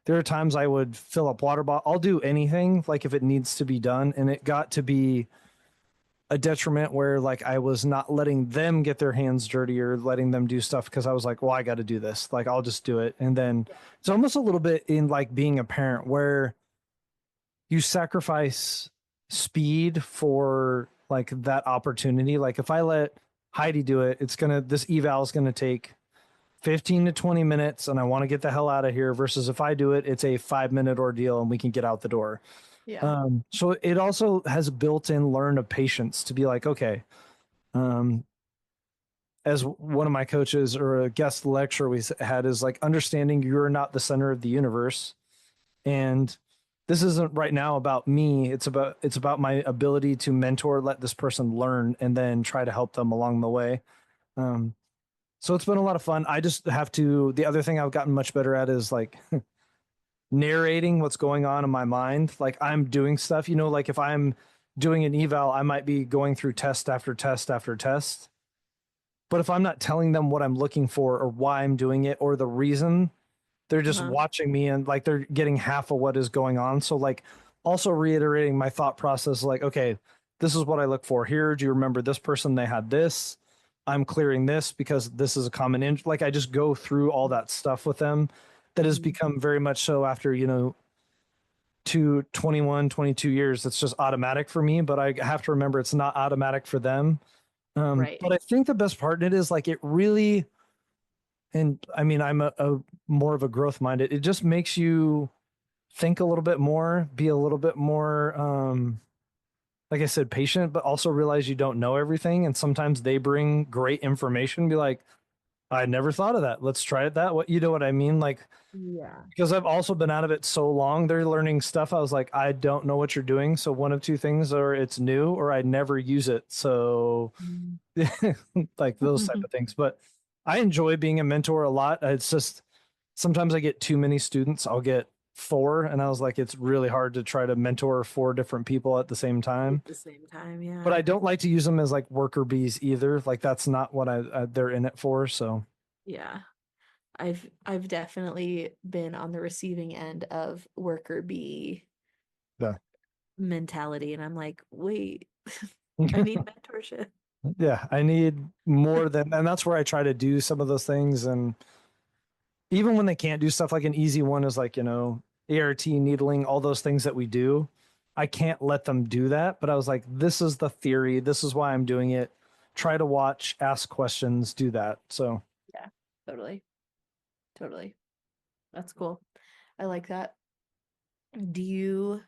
there are times I would fill up water bottle. I'll do anything like if it needs to be done. And it got to be a detriment where like I was not letting them get their hands dirty or letting them do stuff because I was like, well, I got to do this. Like I'll just do it. And then it's almost a little bit in like being a parent where you sacrifice speed for like that opportunity. Like if I let Heidi do it, this eval is gonna take 15 to 20 minutes and I want to get the hell out of here versus if I do it, it's a 5 minute ordeal and we can get out the door. Yeah. So it also has built in learn of patience to be like, okay, um, as one of my coaches or a guest lecturer we had is like understanding you're not the center of the universe and this isn't right now about me. It's about my ability to mentor, let this person learn, and then try to help them along the way. Um, so it's been a lot of fun. I just have to. The other thing I've gotten much better at is like narrating what's going on in my mind. Like I'm doing stuff. You know, like if I'm doing an eval, I might be going through test after test after test. But if I'm not telling them what I'm looking for or why I'm doing it or the reason, they're just Uh-huh. watching me and like they're getting half of what is going on. So like also reiterating my thought process, like, okay, this is what I look for here. Do you remember this person? They had this. I'm clearing this because this is a common like I just go through all that stuff with them. That has Mhm. become very much so after, to 21, 22 years. It's just automatic for me, but I have to remember it's not automatic for them. Right. But I think the best part in it is like it really, and I mean, I'm a more of a growth minded. It just makes you think a little bit more, be a little bit more, like I said, patient, but also realize you don't know everything. And sometimes they bring great information. Be like, I never thought of that. Let's try it that way. You know what I mean? Like, Yeah. because I've also been out of it so long, they're learning stuff. I was like, I don't know what you're doing. So one of two things, or it's new, or I never use it. So Mm. like those type of things. But I enjoy being a mentor a lot. It's just sometimes I get too many students. I'll get four, and I was like, it's really hard to try to mentor four different people at the same time. At the same time, But yeah. I don't like to use them as like worker bees either. Like that's not what they're in it for. So Yeah. I've definitely been on the receiving end of worker bee yeah. mentality, and I'm like, wait, I need mentorship. Yeah, I need more than, and that's where I try to do some of those things. And even when they can't do stuff, like an easy one is like, ART needling, all those things that we do. I can't let them do that. But I was like, this is the theory. This is why I'm doing it. Try to watch, ask questions, do that. So Yeah, totally. Totally. That's cool. I like that. Do you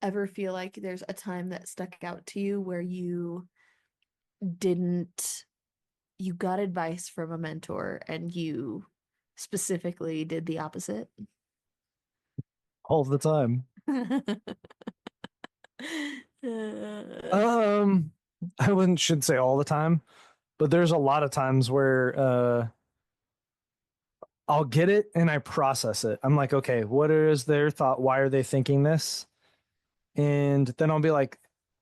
ever feel like there's a time that stuck out to you where didn't you got advice from a mentor and you specifically did the opposite? all the time. Uh, Um, I wouldn't should say all the time, but there's a lot of times where I'll get it and I process it. I'm like, okay, what is their thought? Why are they thinking this? And then I'll be like,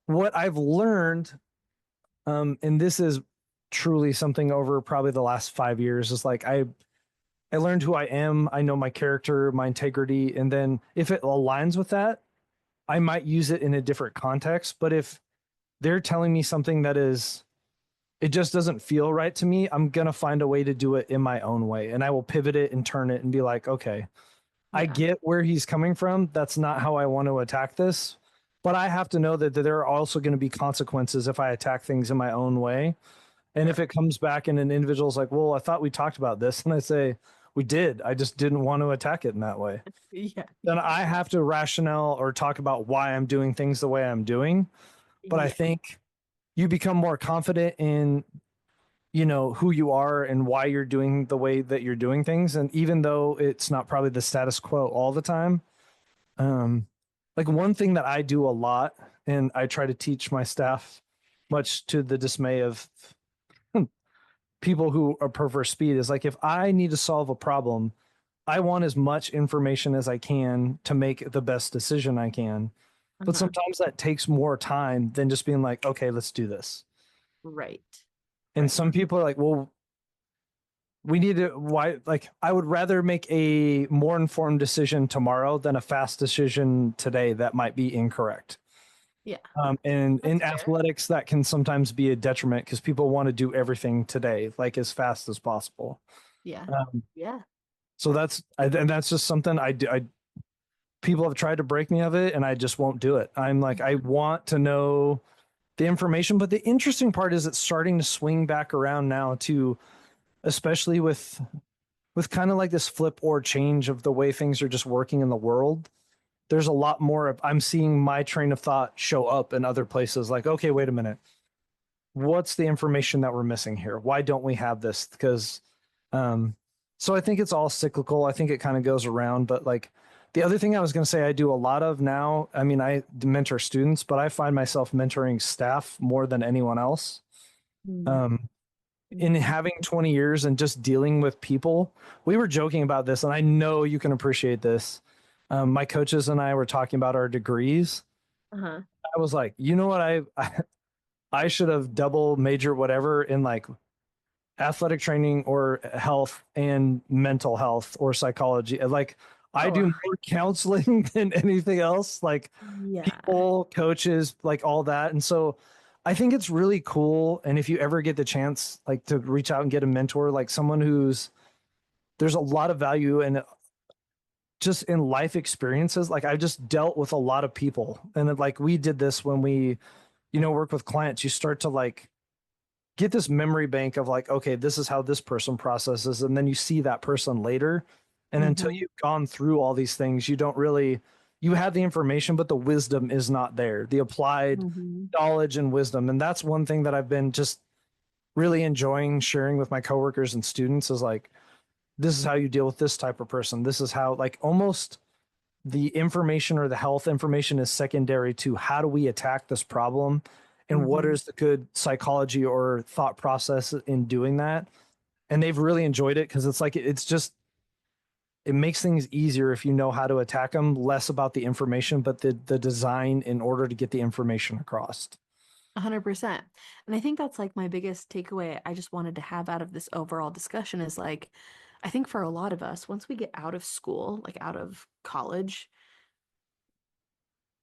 what I've learned, and this is truly something over probably the last 5 years, is like I learned who I am. I know my character, my integrity, and then if it aligns with that, I might use it in a different context. But if they're telling me something that is it just doesn't feel right to me, I'm gonna find a way to do it in my own way. And I will pivot it and turn it and be like, okay, I yeah, get where he's coming from. That's not how I want to attack this. But I have to know that there are also going to be consequences if I attack things in my own way. And if sure. it comes back and an individual's like, well, I thought we talked about this. And I say, we did. I just didn't want to attack it in that way. Yeah, Then yeah, I have to rationale or talk about why I'm doing things the way I'm doing. But I yeah, think you become more confident in who you are and why you're doing the way that you're doing things. And even though it's not probably the status quo all the time, um like one thing that I do a lot and I try to teach my staff, much to the dismay of people who are prefer speed, is like if I need to solve a problem, I want as much information as I can to make the best decision I can. But uh-huh. sometimes that takes more time than just being like, okay, let's do this. Right, And right. some people are like, well, we need to why like I would rather make a more informed decision tomorrow than a fast decision today that might be incorrect. Yeah, And in that's fair. athletics, that can sometimes be a detriment because people want to do everything today, like as fast as possible. Yeah, Um, yeah, so and that's just something I do. People have tried to break me of it, and I just won't do it. I'm like, I want to know the information, but the interesting part is it's starting to swing back around now to, especially with kind of like this flip or change of the way things are just working in the world. There's a lot more of I'm seeing my train of thought show up in other places. Like, okay, wait a minute, what's the information that we're missing here? Why don't we have this? Because um so I think it's all cyclical. I think it kind of goes around. But like the other thing I was going to say I do a lot of now, I mean, I mentor students, but I find myself mentoring staff more than anyone else. Mm, um in interesting. having 20 years and just dealing with people, we were joking about this, and I know you can appreciate this. My coaches and I were talking about our degrees. Uh-huh. I was like, you know what, I should have double major whatever in like athletic training or health and mental health or psychology. Like I Oh, do more counseling than anything else. Like yeah. people, coaches, like all that. And so I think it's really cool. And if you ever get the chance, like to reach out and get a mentor, like someone who's, there's a lot of value in just in life experiences. Like I've just dealt with a lot of people. And like we did this when we, work with clients, you start to like get this memory bank of like, okay, this is how this person processes. And then you see that person later. And until Mm-hmm. you've gone through all these things, you don't really, you have the information, but the wisdom is not there, the applied Mm-hmm. knowledge and wisdom. And that's one thing that I've been just really enjoying sharing with my coworkers and students is like, this is how you deal with this type of person. This is how, like, almost the information or the health information is secondary to how do we attack this problem and what Mm-hmm. is the good psychology or thought process in doing that. And they've really enjoyed it because it's like, it's just, it makes things easier if you know how to attack them, less about the information, but the design in order to get the information across. 100%. And I think that's like my biggest takeaway I just wanted to have out of this overall discussion is like, I think for a lot of us, once we get out of school, like out of college,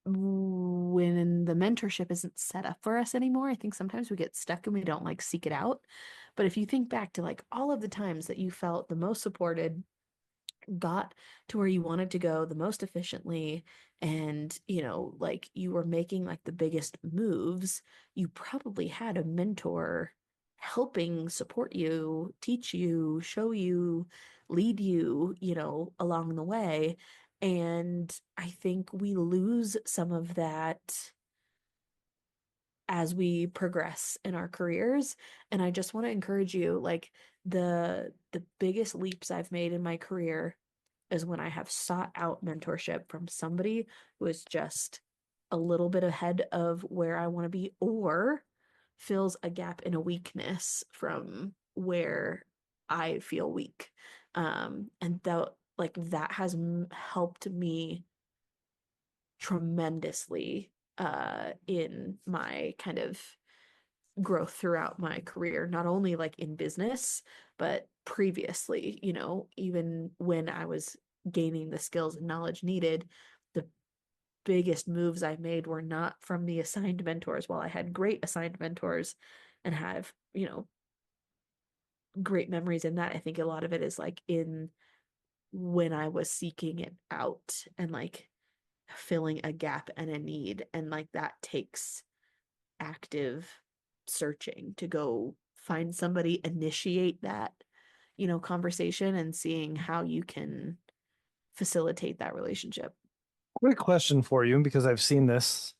when the mentorship isn't set up for us anymore, I think sometimes we get stuck and we don't like seek it out. But if you think back to like all of the times that you felt the most supported, got to where you wanted to go the most efficiently, and like you were making like the biggest moves, you probably had a mentor helping support you, teach you, show you, lead you, along the way. And I think we lose some of that as we progress in our careers. And I just want to encourage you, like the biggest leaps I've made in my career is when I have sought out mentorship from somebody who is just a little bit ahead of where I want to be or fills a gap in a weakness from where I feel weak. And that like that has helped me tremendously in my kind of growth throughout my career, not only like in business, but previously, even when I was gaining the skills and knowledge needed, the biggest moves I made were not from the assigned mentors. While I had great assigned mentors and have, great memories in that, I think a lot of it is like in when I was seeking it out and like filling a gap and a need. And like that takes active searching to go find somebody, initiate that, conversation and seeing how you can facilitate that relationship. Quick question for you, because I've seen this.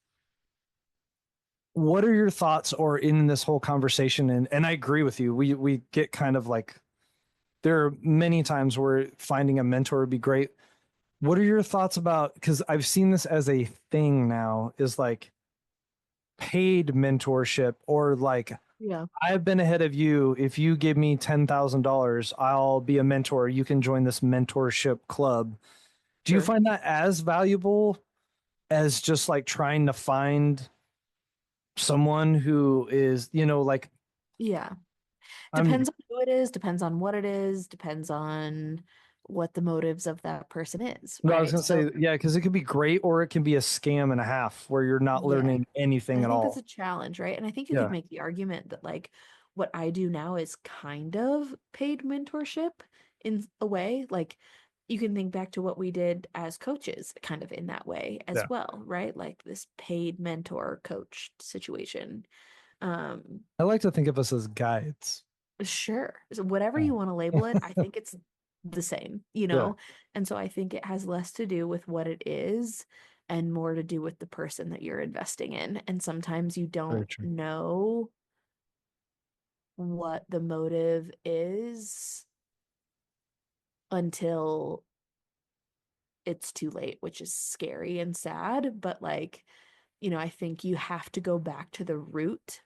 What are your thoughts or in this whole conversation? And I agree with you. We get kind of like, there are many times where finding a mentor would be great. What are your thoughts about, because I've seen this as a thing now, is like paid mentorship or like, Yeah. I've been ahead of you. If you give me $10,000, I'll be a mentor. You can join this mentorship club. Do you Sure. find that as valuable as just like trying to find someone who is, like, Yeah. I'm, Depends on who it is, depends on what it is, depends on what the motives of that person is, no, I was right? gonna So, say, yeah, because it could be great or it can be a scam and a half where you're not yeah. learning anything I at think that's all. a challenge, right? And I think you could Yeah, make the argument that like what I do now is kind of paid mentorship in a way. Like you can think back to what we did as coaches kind of in that way yeah. as well, right? Like this paid mentor coach situation. Um, I like to think of us as guides. sure. So whatever Yeah. you want to label it, I think it's the same, Yeah, And so I think it has less to do with what it is and more to do with the person that you're investing in. And sometimes you very don't true. know what the motive is until it's too late, which is scary and sad. But like, I think you have to go back to the root.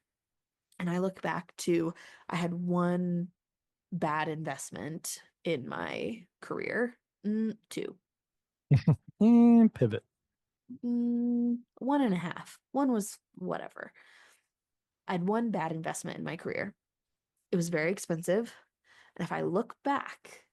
And I look back to, I had one bad investment in my career. Two. And pivot. One and a half. One was whatever. I had one bad investment in my career. It was very expensive. And if I look back,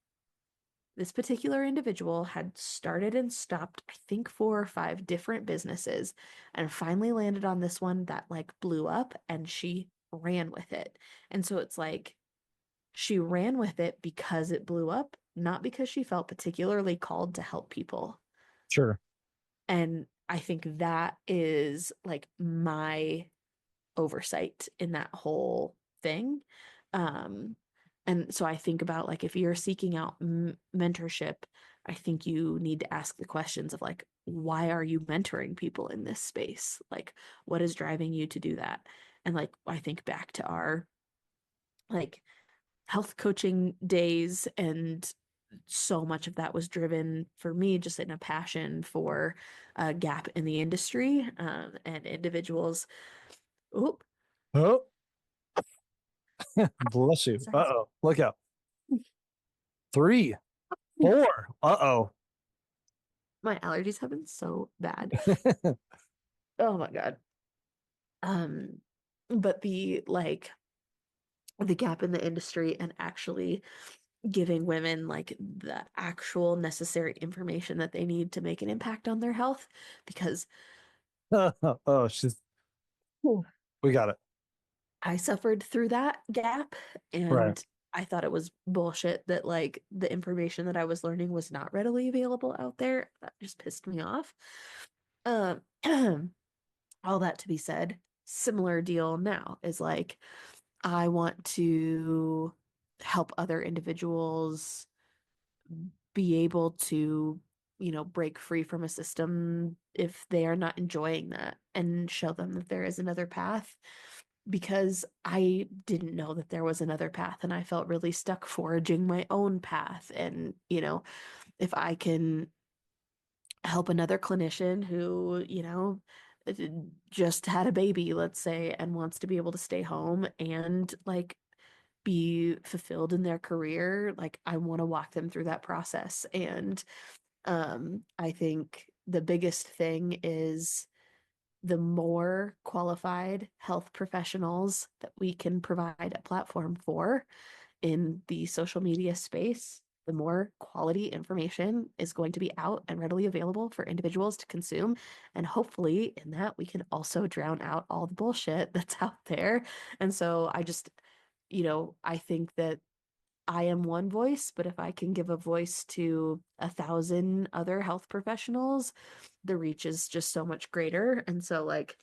this particular individual had started and stopped, I think, 4 or 5 different businesses and finally landed on this one that like blew up and she ran with it. And so it's like she ran with it because it blew up, not because she felt particularly called to help people. Sure. And I think that is like my oversight in that whole thing. Um, and so I think about like if you're seeking out mentorship, I think you need to ask the questions of like, why are you mentoring people in this space? Like, what is driving you to do that? And like, I think back to our like health coaching days, and so much of that was driven for me just in a passion for a gap in the industry, and individuals. Oh, Oh, bless you. sorry. Uh-oh. Look out. 3, 4. Uh-oh. My allergies have been so bad. Oh my God. Um, but the gap in the industry and actually giving women like the actual necessary information that they need to make an impact on their health, because Oh, we got it. I suffered through that gap, Right. and I thought it was bullshit that like the information that I was learning was not readily available out there. That just pissed me off. Um, all that to be said, similar deal now is like I want to help other individuals be able to, break free from a system if they are not enjoying that, and show them that there is another path, because I didn't know that there was another path and I felt really stuck foraging my own path. And, if I can help another clinician who, just had a baby, let's say, and wants to be able to stay home and like be fulfilled in their career, like I want to walk them through that process. And I think the biggest thing is the more qualified health professionals that we can provide a platform for in the social media space, the more quality information is going to be out and readily available for individuals to consume. And hopefully, in that, we can also drown out all the bullshit that's out there. And so I think that I am one voice, but if I can give a voice to 1,000 other health professionals, the reach is just so much greater. And so, like,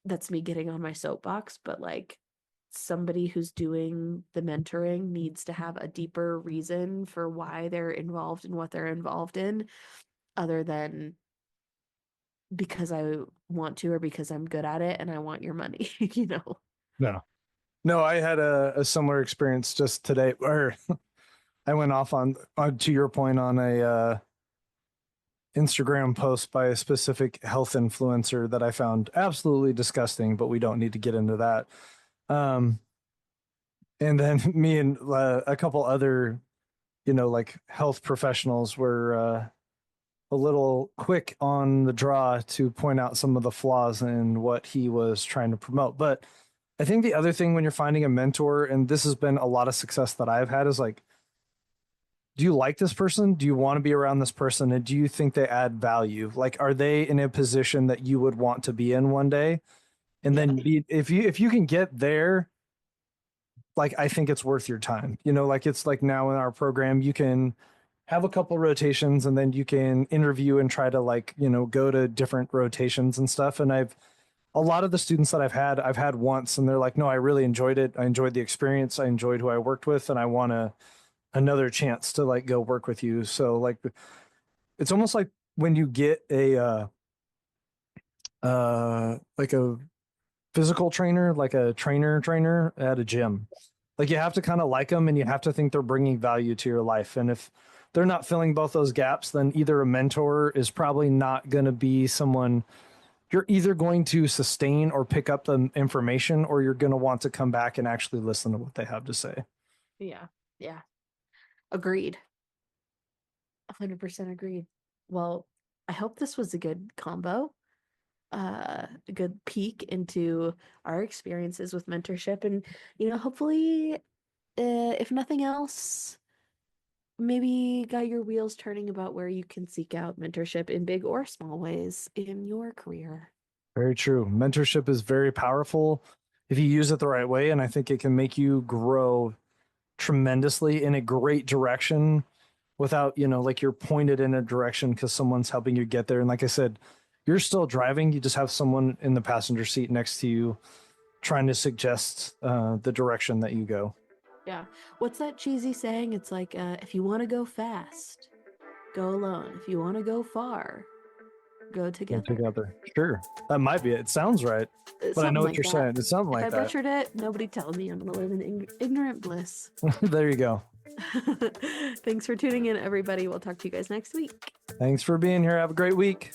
that's me getting on my soapbox, but like, somebody who's doing the mentoring needs to have a deeper reason for why they're involved in what they're involved in, other than because I want to or because I'm good at it and I want your money, you know? No. No, I had a similar experience just today where I went off on to your point on a Instagram post by a specific health influencer that I found absolutely disgusting, but we don't need to get into that. Um, and then me and a couple other, like health professionals were a little quick on the draw to point out some of the flaws in what he was trying to promote. But I think the other thing when you're finding a mentor, and this has been a lot of success that I've had, is like, do you like this person? Do you want to be around this person? And do you think they add value? Like, are they in a position that you would want to be in one day? And Yeah. then if you can get there, like I think it's worth your time. Like it's like now in our program, you can have a couple rotations and then you can interview and try to like, go to different rotations and stuff. And a lot of the students that I've had once and they're like, no, I really enjoyed it. I enjoyed the experience. I enjoyed who I worked with and I want another chance to like go work with you. So like it's almost like when you get a like a physical trainer, like a trainer at a gym. Like you have to kind of like them and you have to think they're bringing value to your life. And if they're not filling both those gaps, then either a mentor is probably not going to be someone you're either going to sustain or pick up the information, or you're going to want to come back and actually listen to what they have to say. Yeah. Yeah. Agreed. 100% agreed. Well, I hope this was a good combo, a good peek into our experiences with mentorship. And, hopefully, if nothing else, maybe got your wheels turning about where you can seek out mentorship in big or small ways in your career. Very true. Mentorship is very powerful if you use it the right way. And I think it can make you grow tremendously in a great direction without, like you're pointed in a direction because someone's helping you get there. And like I said, you're still driving. You just have someone in the passenger seat next to you trying to suggest the direction that you go. Yeah. What's that cheesy saying? It's like, if you want to go fast, go alone. If you want to go far, go Go together. together. Sure. That might be it. It sounds right. But I know Something what like you're that. saying. It's something If like I that. butchered it, nobody tell me. I'm going to live in ignorant bliss. There you go. Thanks for tuning in, everybody. We'll talk to you guys next week. Thanks for being here. Have a great week.